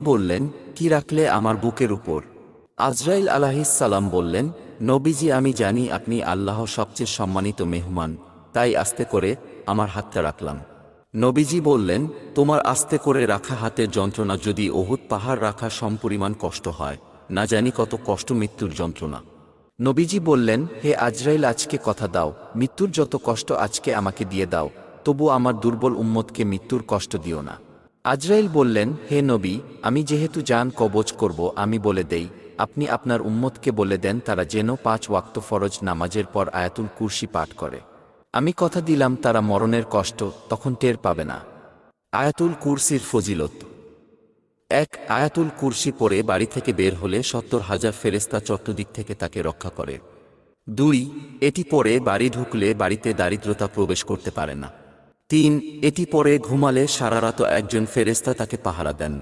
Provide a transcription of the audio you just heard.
বললেন, কি রাখলে আমার বুকের উপর? আজরাইল আলাইহিসসালাম বললেন, নবীজি, আমি জানি আপনি আল্লাহর সবচেয়ে সম্মানিত মেহমান, তাই আস্তে করে আমার হাতটা রাখলাম। নবীজি বললেন, তোমার আস্তে করে রাখা হাতের যন্ত্রণা যদি উহুদ পাহাড় রাখা সমপরিমাণ কষ্ট হয়, না জানি কত কষ্ট মৃত্যুর যন্ত্রণা। নবীজি বললেন, হে আজরাইল, আজকে কথা দাও, মৃত্যুর যত কষ্ট আজকে আমাকে দিয়ে দাও, তবু আমার দুর্বল উম্মতকে মৃত্যুর কষ্ট দিও না। আজরাইল বললেন, হে নবী, আমি যেহেতু জান কবজ করব, আমি বলে দেই, আপনি আপনার উম্মতকে বলে দেন তারা যেন ৫ ওয়াক্ত ফরজ নামাজের পর আয়াতুল কুরসি পাঠ করে। আমি কথা দিলাম তারা মরণের কষ্ট তখন টের পাবে না। আয়াতুল কুরসির ফজিলত। ১, আয়াতুল কুরসি পড়ে বাড়ি থেকে বের হলে ৭০,০০০ ফেরেশতা চতুর্দিক থেকে তাকে রক্ষা করে। ২, এটি পড়ে বাড়ি ঢুকলে বাড়িতে দারিদ্রতা প্রবেশ করতে পারে না। ৩, এটি পড়ে ঘুমালে সারা রাত একজন ফেরেশতা তাকে পাহারা দেন।